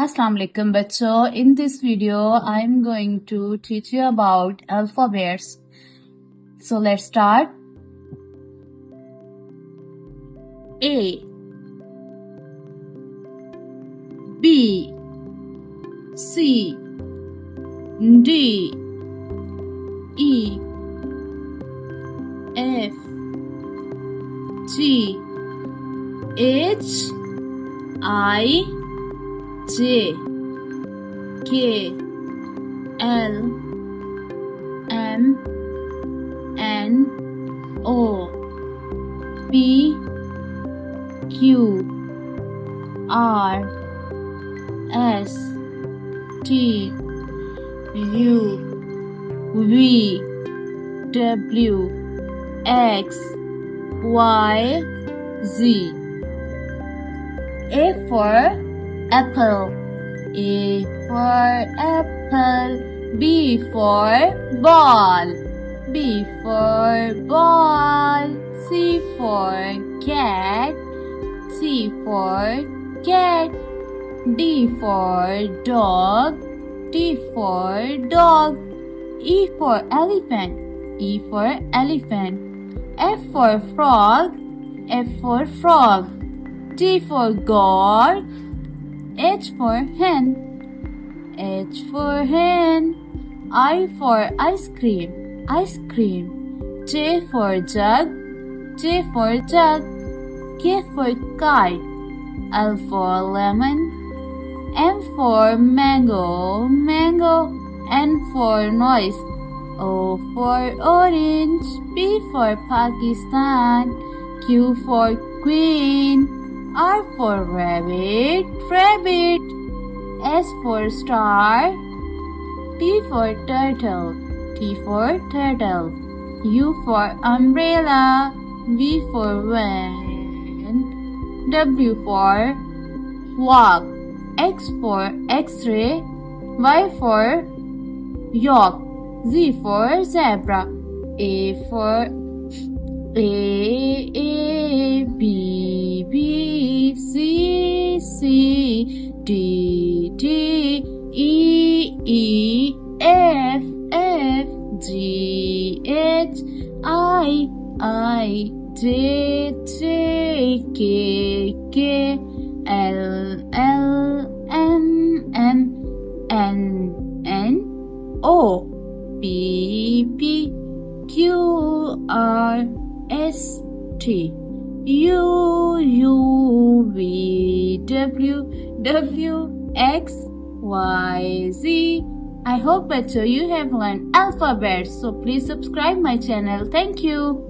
Assalamu alaikum bachcho. In this video I am going to teach you about alphabets. So let's start. A, B, C, D, E, F, G, H, I, J, K, L, M, N, O, P, Q, R, S, T, U, V, W, X, Y, Z. A for apple. A for apple. B for ball. B for ball. C for cat. C for cat. D for dog. D for dog. E for elephant. E for elephant. F for frog. F for frog. G for gourd. H for hen. H for hen. I for ice cream. Ice cream. J for jug. J for jug. K for kite. L for lemon. M for mango. Mango. N for noise. O for orange. P for Pakistan. Q for queen. R for rabbit, rabbit. S for star. T for turtle, T for turtle. U for umbrella. V for van. W for walk. X for x-ray. Y for york. Z for zebra. A for A, B, B, C, C, D, D, E, F, F, G, H, I, J, J, K, K, L, M, N, O, P, Q, R, S, T, U, V, W, X, Y, Z. I hope you have learned alphabets, so please subscribe my channel. Thank you.